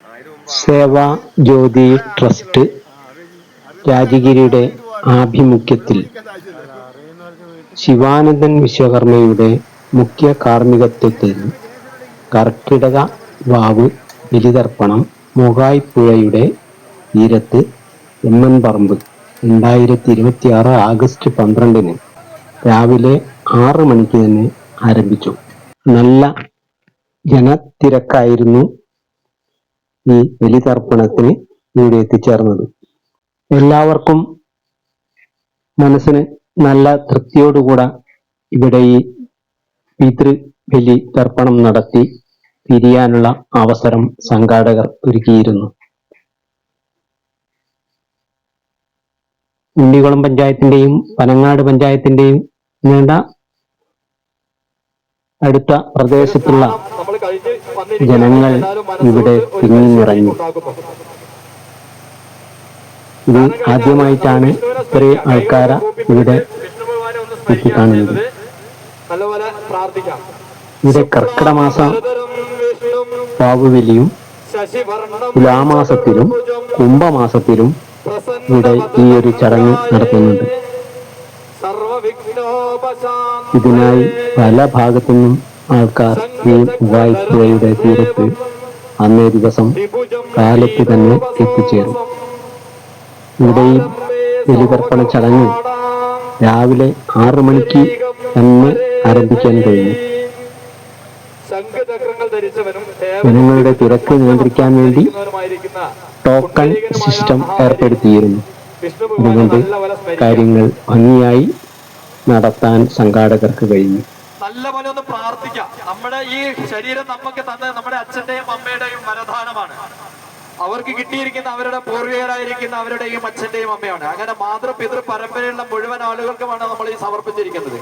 സേവാ ജ്യോതി trust രാജഗിരിയുടെ ആഭിമുഖ്യത്തിൽ ശിവാനന്ദൻ വിശ്വകർമ്മയുടെ മുഖ്യ കാർമ്മികത്വത്തിൽ കർക്കിടക വാവ് ബലിതർപ്പണം മൂകായിപ്പുഴയുടെ തീരത്ത് എമ്മൻ പറമ്പ് 2026 ആഗസ്റ്റ് 12 രാവിലെ 6 മണിക്ക് തന്നെ ആരംഭിച്ചു. നല്ല ജനത്തിരക്കായിരുന്നു ഈ ബലിതർപ്പണത്തിന് ഇവിടെ എത്തിച്ചേർന്നത്. എല്ലാവർക്കും മനസ്സിന് നല്ല തൃപ്തിയോടുകൂടെ ഇവിടെ ഈ പിതൃബലി തർപ്പണം നടത്തി പിരിയാനുള്ള അവസരം സംഘാടകർ ഒരുക്കിയിരുന്നു. ഉണ്ണികുളം പഞ്ചായത്തിന്റെയും പനങ്ങാട് പഞ്ചായത്തിന്റെയും നീണ്ട അടുത്ത പ്രദേശത്തുള്ള ജനങ്ങൾ ഇവിടെ തിങ്ങിനിറഞ്ഞു. ഇത് ആദ്യമായിട്ടാണ് ഇത്രയും ആൾക്കാരെ ഇവിടെ എത്തിക്കാണുന്നത്. ഇവിടെ കർക്കിടമാസ വാവുബലിയും തുലാമാസത്തിലും കുംഭമാസത്തിലും ഇവിടെ ഈ ഒരു ചടങ്ങ് നടത്തുന്നുണ്ട്. ഇതിനായി പല ഭാഗത്തുനിന്നും ആൾക്കാർ ഈ മൂകായിപ്പുഴയുടെ തീരത്ത് അന്നേ ദിവസം കാലത്ത് തന്നെ എത്തിച്ചേരും. ഇവിടെ ഈ ബലിതർപ്പണ ചടങ്ങ് രാവിലെ 6 മണിക്ക് തന്നെ ആരംഭിക്കാൻ കഴിഞ്ഞു. ജനങ്ങളുടെ തിരക്ക് നിയന്ത്രിക്കാൻ വേണ്ടി ടോക്കൺ സിസ്റ്റം ഏർപ്പെടുത്തിയിരുന്നു. അതുകൊണ്ട് കാര്യങ്ങൾ ഭംഗിയായി നടത്താൻ സംഘാടകർക്ക് കഴിഞ്ഞു. നല്ലപോലെ ഒന്ന് പ്രാർത്ഥിക്കാം. നമ്മുടെ ഈ ശരീരം നമുക്ക് തന്ന നമ്മുടെ അച്ഛന്റെയും അമ്മയുടെയും വരദാനമാണ്. അവർക്ക് കിട്ടിയിരിക്കുന്ന അവരുടെ പൂർവികരായിരിക്കുന്ന അവരുടെയും അച്ഛന്റെയും അമ്മയാണ്. അങ്ങനെ മാതൃപിതൃ പരമ്പരയുള്ള മുഴുവൻ ആളുകൾക്കുമാണ് നമ്മൾ ഈ സമർപ്പിച്ചിരിക്കുന്നത്.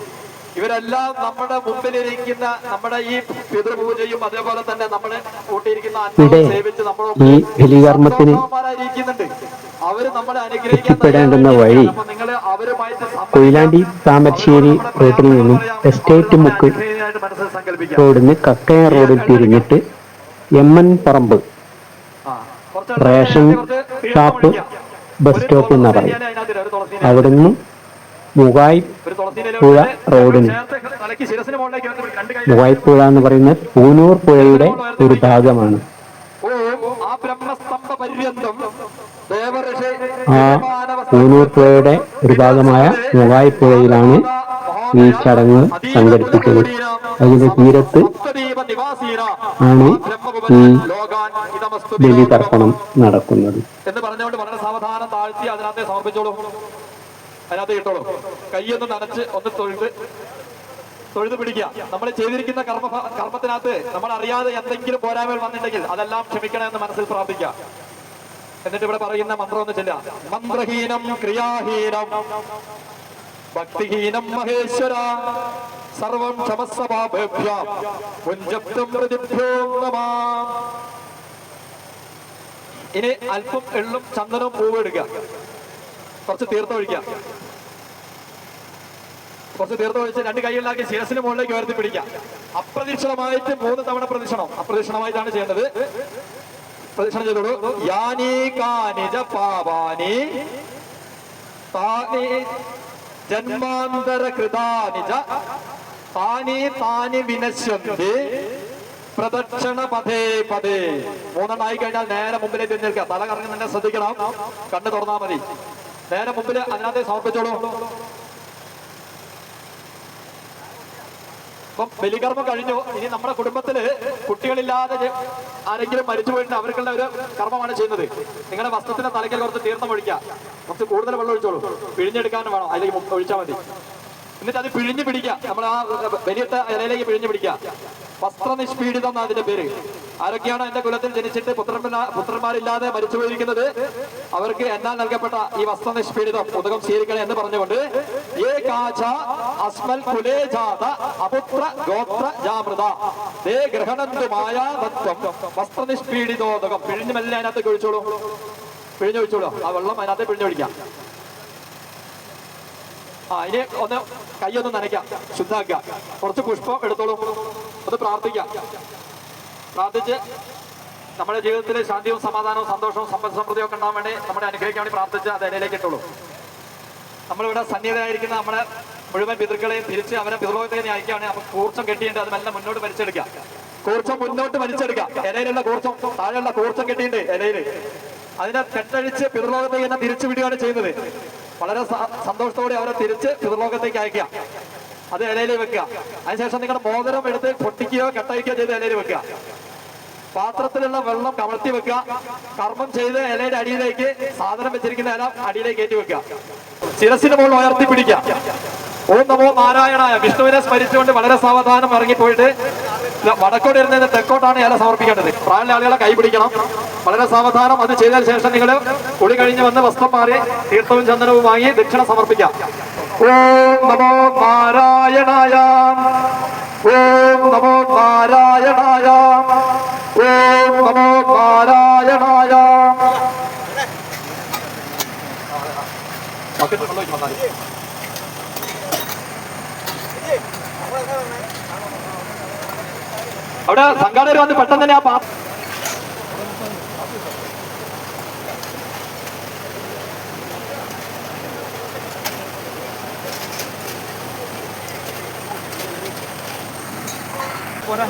ഇവരെല്ലാം നമ്മുടെ മുമ്പിലിരിക്കുന്ന നമ്മുടെ ഈ പിതൃപൂജയും അതേപോലെ തന്നെ നമ്മള് കൂട്ടിയിരിക്കുന്ന അന്നവും സേവിച്ച് നമ്മളോടൊപ്പമായിരിക്കുന്നുണ്ട്. അവര് നമ്മളെ എത്തിപ്പെടേണ്ടുന്ന വഴി കൊയിലാണ്ടി താമരശ്ശേരി റോഡിൽ നിന്നും എസ്റ്റേറ്റ് മുക്ക് റോഡിന് കക്കയം റോഡിൽ തിരിഞ്ഞിട്ട് എമ്മൻ പറമ്പ് റേഷൻ ഷാപ്പ് ബസ് സ്റ്റോപ്പ് എന്നാ പറയും. അവിടുന്ന് മൂകായിപ്പുഴ റോഡിന് മൂകായിപ്പുഴ എന്ന് പറയുന്നത് പൂനൂർ പുഴയുടെ ഒരു ഭാഗമാണ്. ആ പൂനൂർ പുഴയുടെ ഒരു ഭാഗമായ മൂകായിപ്പുഴയിലാണ് ഈ ചടങ്ങ് സംഘടിപ്പിച്ചത്. അതിന്റെ തീരത്ത് ആണ് ഈ ബലിതർപ്പണം നടക്കുന്നത്. എന്ന് പറഞ്ഞുകൊണ്ട് വളരെ സാവധാനം താഴ്ത്തി അതിനകത്ത് സമർപ്പിച്ചോളൂ. അതിനകത്ത് കിട്ടോളൂ. കൈയൊന്ന് നനച്ച് ഒന്ന് തൊഴുത് പിടിക്കുക. നമ്മൾ ചെയ്തിരിക്കുന്ന കർമ്മത്തിനകത്ത് നമ്മൾ അറിയാതെ എന്തെങ്കിലും പോരായ്മകൾ വന്നിട്ടുണ്ടെങ്കിൽ അതെല്ലാം ക്ഷമിക്കണമെന്ന് മനസ്സിൽ പ്രാർത്ഥിക്കുക. എന്നിട്ട് ഇവിടെ പറയുന്ന മന്ത്രം ഒന്ന് ചെല്ലുക. മന്ത്രഹീനം ക്രിയാഹീനം ഭക്തിഹീനം മഹേശ്വര സർവം ക്ഷമസ്വഭാഭ്യാം പുഞ്ചപ്തം പ്രതിഭ്യോ നമഃ. ഇനി അല്പം എള്ളും ചന്ദനവും പൂവ് എടുക്കുക. കുറച്ച് തീർത്തൊഴിക്കുക. കുറച്ച് തീർത്തൊഴിച്ച് 2 കൈകളിലാക്കി ശിരസിന് മുകളിലേക്ക് ഉയർത്തി പിടിക്കുക. അപ്രദക്ഷിണമായിട്ട് 3 തവണ പ്രദക്ഷിണം. അപ്രദക്ഷിണമായിട്ടാണ് ചെയ്യേണ്ടത്. പ്രദക്ഷിണം ചെയ്തോളൂ. യാനി കാനിജ പാപാനി താനി ജന്മാന്തര കൃതാനിജ താനി താനി വിനശ്യന്തി പ്രദക്ഷിണ പദേ പദേ. 3 ആയി കഴിഞ്ഞാൽ നേരെ മുമ്പിലേക്ക് തിരിഞ്ഞിരിക്കുക. തല കറങ്ങി തന്നെ ശ്രദ്ധിക്കണം. കണ്ണ് തുറന്നാൽ മതി. നേരെ മുമ്പിൽ അതിനകത്ത് സമർപ്പിച്ചോളൂ. അപ്പം ബലികർമ്മം കഴിഞ്ഞു. ഇനി നമ്മുടെ കുടുംബത്തില് കുട്ടികളില്ലാതെ ആരെങ്കിലും മരിച്ചു പോയിട്ട് അവർക്കുള്ള ഒരു കർമ്മമാണ് ചെയ്യുന്നത്. നിങ്ങളുടെ വസ്ത്രത്തിന്റെ തലയ്ക്കൽ കുറച്ച് തീർത്ഥം ഒഴിക്കുക. കുറച്ച് കൂടുതൽ വെള്ളം ഒഴിച്ചോളൂ. പിഴിഞ്ഞെടുക്കാനും വേണം. അതിലേക്ക് ഒഴിച്ചാൽ മതി. എന്നിട്ട് അത് പിഴിഞ്ഞു പിടിക്കുക. നമ്മൾ ആ വലിയിട്ട ഇലയിലേക്ക് പിഴിഞ്ഞു പിടിക്കുക. വസ്ത്രനിഷ്പീഡിതം എന്നാണ് അതിന്റെ പേര്. ആരൊക്കെയാണ് എന്റെ കുലത്തിൽ ജനിച്ചിട്ട് പുത്രന്മാരില്ലാതെ മരിച്ചു പോയിരിക്കുന്നത് അവർക്ക് എന്നാൽ നൽകപ്പെട്ട ഈ വസ്ത്രനിഷ്പീഡിതം ഉദകം സ്വീകരിക്കണം എന്ന് പറഞ്ഞുകൊണ്ട് അസ്മൽ കുലേ ജാത അപുത്ര ഗോത്ര ജാമൃത ദേ ഗ്രഹണന്തുമായ തത്വം വസ്ത്രനിഷ്പീഡിതോദകം. പിഴിഞ്ഞു മെല്ലെ അതിനകത്ത് ഒഴിച്ചോളൂ. പിഴിഞ്ഞൊഴിച്ചോളൂ. ആ വെള്ളം അതിനകത്ത് പിഴിഞ്ഞൊഴിക്കാം. ഇനി ഒന്ന് കൈയൊന്ന് നനയ്ക്കാം. ശുദ്ധാക്കുക. കുറച്ച് പുഷ്പം എടുത്തോളൂ. ഒന്ന് പ്രാർത്ഥിക്കാം. പ്രാർത്ഥിച്ച് നമ്മുടെ ജീവിതത്തിൽ ശാന്തിയും സമാധാനവും സന്തോഷവും സമ്പദ് സമൃദ്ധിയും ഒക്കെ ഉണ്ടാവാൻ വേണ്ടി നമ്മുടെ അനുഗ്രഹിക്കാൻ വേണ്ടി പ്രാർത്ഥിച്ച് അത് ഇടയിലേക്ക് ഇട്ടുള്ളൂ. നമ്മളിവിടെ സന്നിഹിതരായിരിക്കുന്ന നമ്മുടെ മുഴുവൻ പിതൃക്കളെയും തിരിച്ച് അവരെ പിതൃലോകത്തേക്ക് അയക്കുകയാണ്. അപ്പൊ കൂർച്ചം കെട്ടിയിട്ട് അത് മെല്ലെ മുന്നോട്ട് വലിച്ചെടുക്കുക. കൂർച്ചം മുന്നോട്ട് വലിച്ചെടുക്കുക. ഇലയിലുള്ള കൂർച്ചം, താഴെയുള്ള കൂർച്ചം കെട്ടിയിട്ട് ഇലയിൽ അതിനെ കെട്ടഴിച്ച് പിതൃലോകത്തേക്ക് തന്നെ തിരിച്ചു വിടുകയാണ് ചെയ്യുന്നത്. വളരെ സന്തോഷത്തോടെ അവരെ തിരിച്ച് പിതൃലോകത്തേക്ക് അയക്കുക. അത് ഇലയിൽ വെക്കുക. അതിനുശേഷം നിങ്ങളുടെ മോതിരം എടുത്ത് പൊട്ടിക്കുകയോ കെട്ടഴിക്കുകയോ ചെയ്ത് ഇലയിൽ വെക്കുക. പാത്രത്തിലുള്ള വെള്ളം കമഴ്ത്തി വെക്കുക. കർമ്മം ചെയ്ത് ഇലയുടെ അടിയിലേക്ക് സാധനം വെച്ചിരിക്കുന്ന ഇല അടിയിലേക്ക് കയറ്റി വെക്കുക. ശിരസിന് മുകളിൽ ഉയർത്തി പിടിക്കുക. ഓം നമോ നാരായണായ. വിഷ്ണുവിനെ സ്മരിച്ചുകൊണ്ട് വളരെ സാവധാനം ഇറങ്ങിപ്പോയിട്ട് വടക്കോട്ട് ഇരുന്നതിന് തെക്കോട്ടാണ് ഇല സമർപ്പിക്കേണ്ടത്. പ്രായമുള്ള ആളുകളെ കൈ പിടിക്കണം. വളരെ സാവധാനം അത് ചെയ്തതിനു ശേഷം നിങ്ങൾ കുളി കഴിഞ്ഞ് വന്ന് വസ്ത്രം മാറി തീർത്ഥവും ചന്ദനവും വാങ്ങി ദക്ഷിണ സമർപ്പിക്കാം. ഓം നമോ നാരായണായ. ഓം നമോ നാരായണായ. ഓം നമോ നാരായണായ. അവിടെ സംഘാടകർ വന്ന് പെട്ടെന്ന് തന്നെ ആ പാത്രം പോരാ.